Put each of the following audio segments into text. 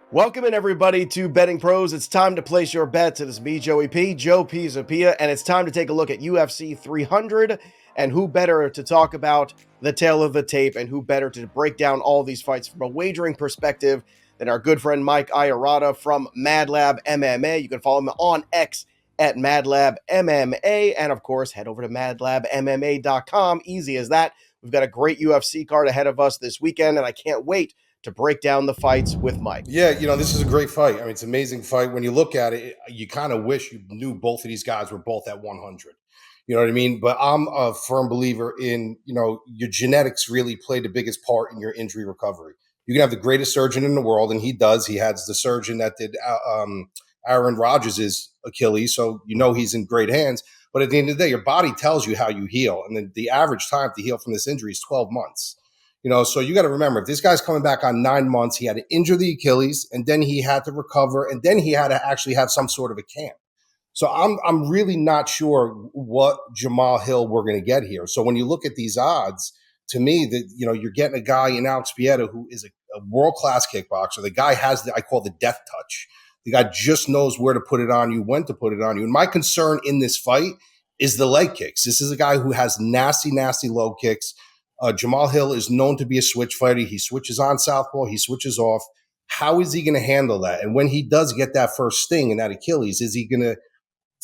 Welcome in, everybody, to Betting Pros. It's time to place your bets. It is me, Joey P, Joe Pizzapia, and it's time to take a look at UFC 300 and who better to talk about the tale of the tape and who better to break down all these fights from a wagering perspective than our good friend Mike Iurato from Mad Lab MMA. You can follow him on X at Mad Lab MMA, and of course, head over to madlabmma.com. Easy as that. We've got a great UFC card ahead of us this weekend, and I can't wait to break down the fights with Mike. Yeah, this is a great fight. I mean, it's an amazing fight. When you look at it, you kind of wish you knew both of these guys were both at 100. You know what I mean? But I'm a firm believer in, your genetics really play the biggest part in your injury recovery. You can have the greatest surgeon in the world, and he does. He has the surgeon that did Aaron Rodgers' Achilles, so he's in great hands. But at the end of the day, your body tells you how you heal. And the average time to heal from this injury is 12 months. So you got to remember, if this guy's coming back on 9 months, he had to injure the Achilles, and then he had to recover, and then he had to actually have some sort of a camp. So I'm really not sure what Jamahal Hill we're going to get here. So when you look at these odds, to me, that you're getting a guy in Alex Pereira who is a world-class kickboxer. The guy has I call the death touch. The guy just knows where to put it on you, when to put it on you. And my concern in this fight is the leg kicks. This is a guy who has nasty, nasty low kicks. Jamahal Hill is known to be a switch fighter. He switches on southpaw. He switches off. How is he going to handle that? And when he does get that first sting in that Achilles, is he going to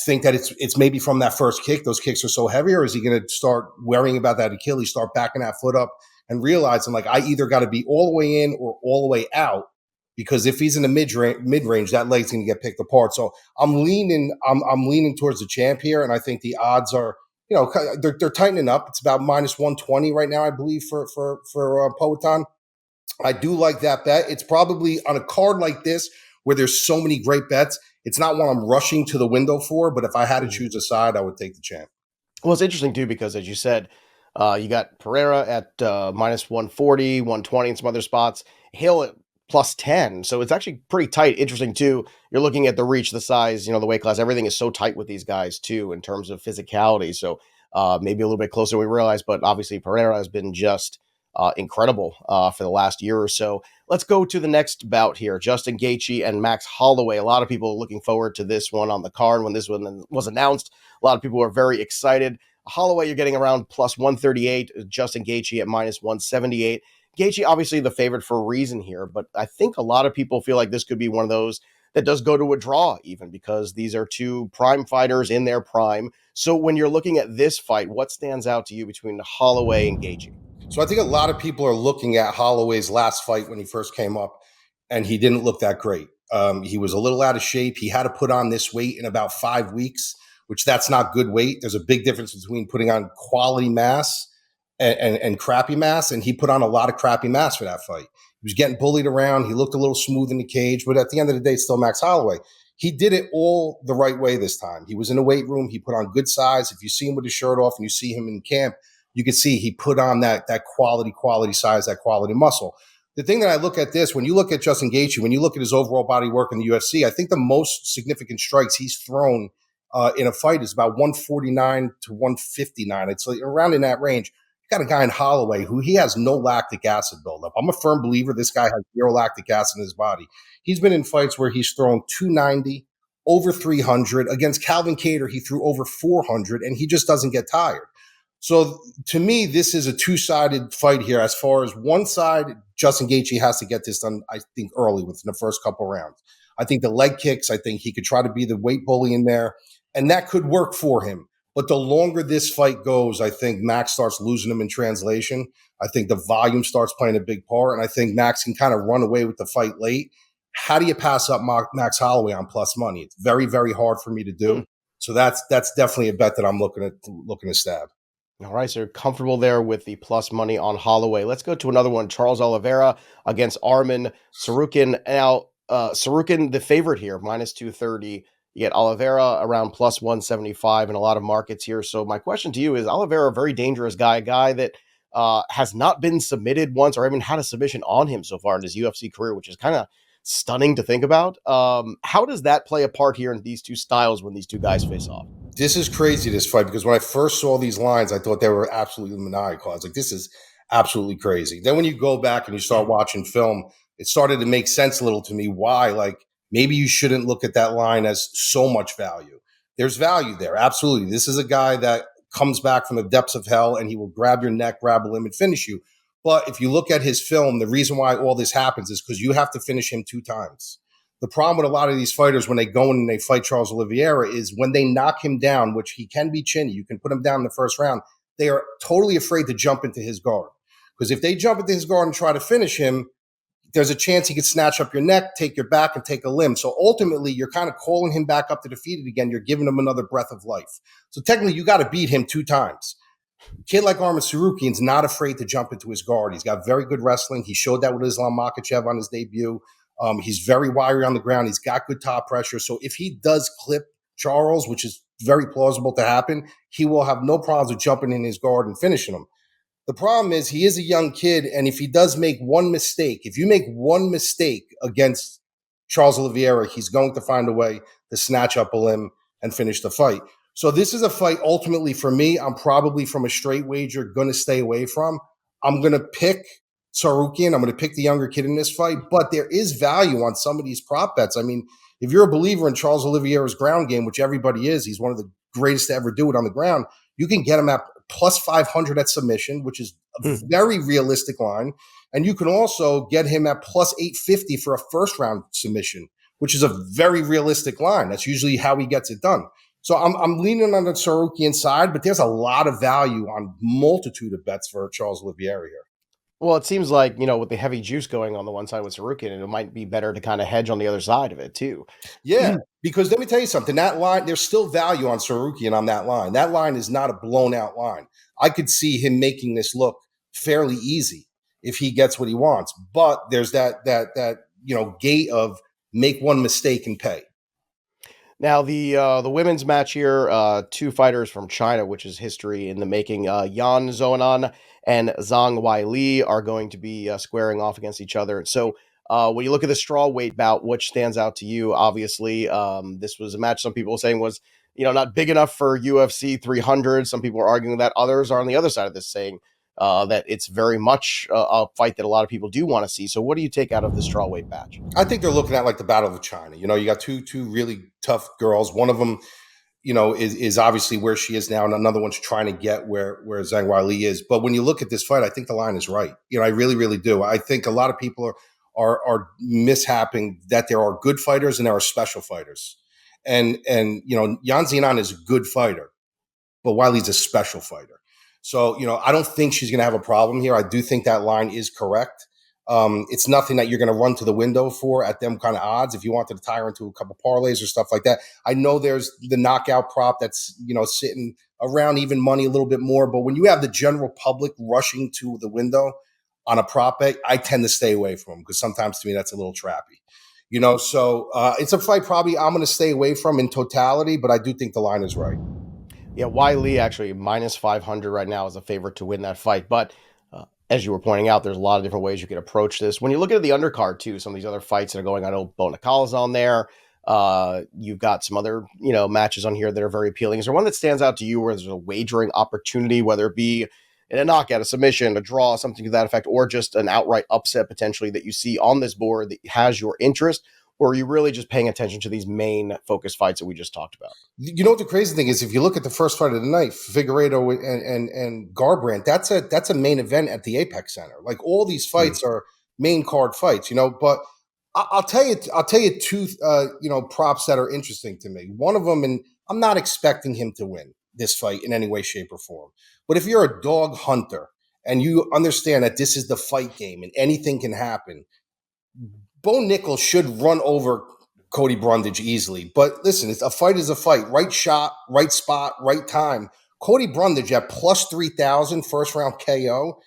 think that it's maybe from that first kick? Those kicks are so heavy, or is he going to start worrying about that Achilles, start backing that foot up and realizing, like, I either got to be all the way in or all the way out? Because if he's in the mid range, that leg's going to get picked apart. So I'm leaning towards the champ here, and I think the odds are, they're tightening up. It's about minus 120 right now, I believe, for Poatan. I do like that bet. It's probably on a card like this where there's so many great bets. It's not one I'm rushing to the window for, but if I had to choose a side, I would take the champ. Well, it's interesting too, because as you said, you got Periera at minus 140, 120 in some other spots, Hill at plus 10. So it's actually pretty tight. Interesting too. You're looking at the reach, the size, the weight class, everything is so tight with these guys too, in terms of physicality. So maybe a little bit closer than we realize, but obviously Periera has been just incredible for the last year or so. Let's go to the next bout here. Justin Gaethje and Max Holloway. A lot of people are looking forward to this one on the card. When this one was announced, a lot of people are very excited. Holloway, you're getting around plus 138. Justin Gaethje at minus 178. Gaethje, obviously the favorite for a reason here, but I think a lot of people feel like this could be one of those that does go to a draw, even because these are two prime fighters in their prime. So when you're looking at this fight, what stands out to you between Holloway and Gaethje? So I think a lot of people are looking at Holloway's last fight when he first came up, and he didn't look that great. He was a little out of shape. He had to put on this weight in about 5 weeks, which that's not good weight. There's a big difference between putting on quality mass and crappy mass, and he put on a lot of crappy mass for that fight. He was getting bullied around. He looked a little smooth in the cage, but at the end of the day, it's still Max Holloway. He did it all the right way this time. He was in a weight room. He put on good size. If you see him with his shirt off and you see him in camp, you can see he put on that quality size, that quality muscle. The thing that I look at this, when you look at Justin Gaethje, when you look at his overall body work in the UFC, I think the most significant strikes he's thrown in a fight is about 149 to 159. It's like around in that range. You got a guy in Holloway who he has no lactic acid buildup. I'm a firm believer this guy has zero lactic acid in his body. He's been in fights where he's thrown 290, over 300. Against Calvin Kattar, he threw over 400, and he just doesn't get tired. So to me, this is a two-sided fight here. As far as one side, Justin Gaethje has to get this done, I think, early within the first couple rounds. I think the leg kicks, I think he could try to be the weight bully in there, and that could work for him. But the longer this fight goes, I think Max starts losing him in translation. I think the volume starts playing a big part, and I think Max can kind of run away with the fight late. How do you pass up Max Holloway on plus money? It's very, very hard for me to do. So that's definitely a bet that I'm looking to stab. All right, so you're comfortable there with the plus money on Holloway. Let's go to another one. Charles Oliveira against Arman Tsarukyan. Now, Tsarukyan, the favorite here, minus 230. You get Oliveira around plus 175 in a lot of markets here. So my question to you is, Oliveira, a very dangerous guy, a guy that has not been submitted once or even had a submission on him so far in his UFC career, which is kind of stunning to think about. How does that play a part here in these two styles when these two guys face off? This is crazy, this fight, because when I first saw these lines, I thought they were absolutely maniacal. I was like, this is absolutely crazy. Then when you go back and you start watching film, it started to make sense a little to me why, like, maybe you shouldn't look at that line as so much value. There's value there. Absolutely. This is a guy that comes back from the depths of hell and he will grab your neck, grab a limb, and finish you. But if you look at his film, the reason why all this happens is because you have to finish him 2 times. The problem with a lot of these fighters when they go in and they fight Charles Oliveira is when they knock him down, which he can be chinny, you can put him down in the first round, they are totally afraid to jump into his guard. Because if they jump into his guard and try to finish him, there's a chance he could snatch up your neck, take your back, and take a limb. So ultimately, you're kind of calling him back up to defeated again. You're giving him another breath of life. So technically, you got to beat him 2 times. A kid like Arman Tsarukyan's not afraid to jump into his guard. He's got very good wrestling. He showed that with Islam Makhachev on his debut. He's very wiry on the ground. He's got good top pressure. So if he does clip Charles, which is very plausible to happen, he will have no problems with jumping in his guard and finishing him. The problem is he is a young kid, and if he does make one mistake, if you make one mistake against Charles Oliveira, he's going to find a way to snatch up a limb and finish the fight. So this is a fight ultimately for me, I'm probably from a straight wager going to stay away from. I'm going to pick Tsarukyan. I'm going to pick the younger kid in this fight, but there is value on some of these prop bets. I mean, if you're a believer in Charles Oliveira's ground game, which everybody is, he's one of the greatest to ever do it on the ground, you can get him at plus 500 at submission, which is a very realistic line. And you can also get him at plus 850 for a first round submission, which is a very realistic line. That's usually how he gets it done. So I'm leaning on the Tsarukyan side, but there's a lot of value on multitude of bets for Charles Oliveira here. Well, it seems like, with the heavy juice going on the one side with Tsarukyan, it might be better to kind of hedge on the other side of it too. Yeah, because let me tell you something. That line, there's still value on Tsarukyan on that line. That line is not a blown out line. I could see him making this look fairly easy if he gets what he wants. But there's that gate of make one mistake and pay. Now the women's match here, 2 fighters from China, which is history in the making. Yan Xiaonan and Zhang Weili are going to be squaring off against each other. So when you look at the straw weight bout, which stands out to you? Obviously, this was a match some people were saying was not big enough for UFC 300. Some people are arguing that. Others are on the other side of this saying that it's very much a fight that a lot of people do want to see. So what do you take out of the strawweight match? I think they're looking at like the Battle of China. You got two really tough girls. One of them, is obviously where she is now, and another one's trying to get where Zhang Weili is. But when you look at this fight, I think the line is right. I really, really do. I think a lot of people are mishapping that there are good fighters and there are special fighters. And Yan Xiaonan is a good fighter, but Weili's a special fighter. So, I don't think she's going to have a problem here. I do think that line is correct. It's nothing that you're going to run to the window for at them kind of odds. If you wanted to tie her into a couple parlays or stuff like that, I know there's the knockout prop that's, sitting around even money a little bit more. But when you have the general public rushing to the window on a prop bet, I tend to stay away from them because sometimes to me that's a little trappy. So it's a fight probably I'm going to stay away from in totality, but I do think the line is right. Yeah, Weili actually minus 500 right now is a favorite to win that fight. But as you were pointing out, there's a lot of different ways you can approach this. When you look at the undercard too, some of these other fights that are going on, I know Bo Nicola's on there. You've got some other, matches on here that are very appealing. Is there one that stands out to you where there's a wagering opportunity, whether it be in a knockout, a submission, a draw, something to that effect, or just an outright upset potentially that you see on this board that has your interest? Or are you really just paying attention to these main focus fights that we just talked about? You know what the crazy thing is? If you look at the first fight of the night, Figueiredo and Garbrandt, that's a main event at the Apex Center. Like all these fights are main card fights, But I'll tell you 2 props that are interesting to me. One of them, and I'm not expecting him to win this fight in any way, shape, or form. But if you're a dog hunter and you understand that this is the fight game and anything can happen, Bo Nickal should run over Cody Brundage easily. But listen, a fight is a fight. Right shot, right spot, right time. Cody Brundage at plus 3,000 first round KO.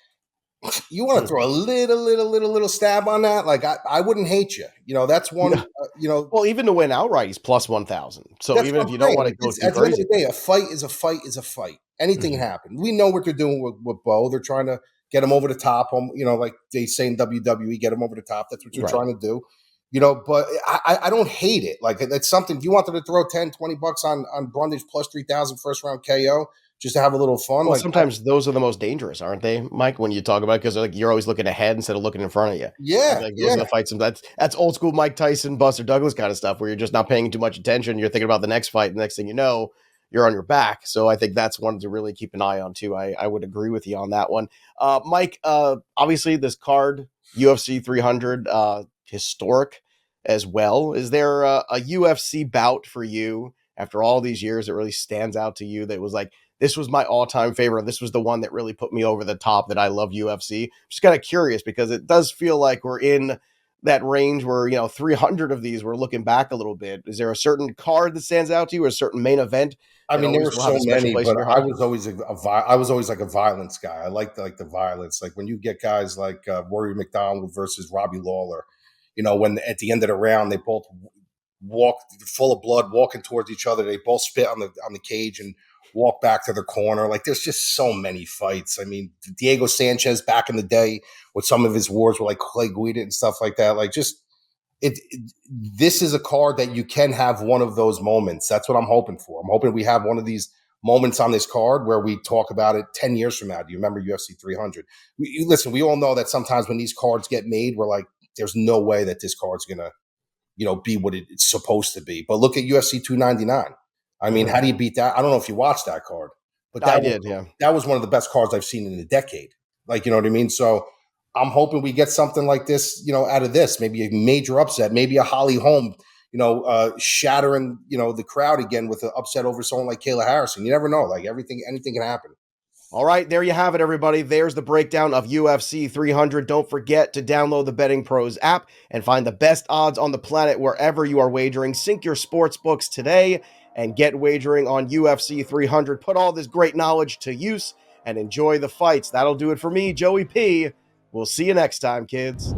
You want to throw a little stab on that? Like I wouldn't hate you. That's one. Well, even to win outright, he's plus 1,000. So even if you don't want to go too at the end crazy, of the day, a fight is a fight is a fight. Anything can happen. We know what they're doing with Bo. They're trying to get him over the top. Like they say in WWE, get him over the top. That's what you're trying to do. But I don't hate it. Like that's something. If you wanted to throw $10, $20 on Brundage plus 3,000 first round KO, just to have a little fun. Well, Like, sometimes those are the most dangerous, aren't they, Mike? When you talk about because like you're always looking ahead instead of looking in front of you. I feel yeah, like those are yeah. the fights. And that's old school Mike Tyson, Buster Douglas kind of stuff, where you're just not paying too much attention. You're thinking about the next fight. And the next thing you know, you're on your back. So I think that's one to really keep an eye on too. I would agree with you on that one, Mike. Obviously, this card UFC 300 historic as well. Is there a UFC bout for you after all these years that really stands out to you that was like, this was my all-time favorite. This was the one that really put me over the top that I love UFC. Just kind of curious because it does feel like we're in that range where, 300 of these, we're looking back a little bit. Is there a certain card that stands out to you or a certain main event I that mean, there always were will have so a special many, place in but your I heart? was always I was always like a violence guy. I like the violence. Like when you get guys like Rory McDonald versus Robbie Lawler, when at the end of the round they both walk full of blood, walking towards each other. They both spit on the cage and walk back to the corner. Like there's just so many fights. I mean, Diego Sanchez back in the day with some of his wars with like Clay Guida and stuff like that. Like just this is a card that you can have one of those moments. That's what I'm hoping for. I'm hoping we have one of these moments on this card where we talk about it 10 years from now. Do you remember UFC 300? Listen, we all know that sometimes when these cards get made, we're like, there's no way that this card's going to, be what it's supposed to be. But look at UFC 299. I mean, Mhm. how do you beat that? I don't know if you watched that card, but I did, yeah. that was one of the best cards I've seen in a decade. Like, you know what I mean? So I'm hoping we get something like this, out of this. Maybe a major upset, maybe a Holly Holm, shattering, the crowd again with an upset over someone like Kayla Harrison. You never know. Like anything can happen. All right, there you have it, everybody. There's the breakdown of UFC 300. Don't forget to download the Betting Pros app and find the best odds on the planet wherever you are wagering. Sync your sports books today and get wagering on UFC 300. Put all this great knowledge to use and enjoy the fights. That'll do it for me, Joey P. We'll see you next time, kids.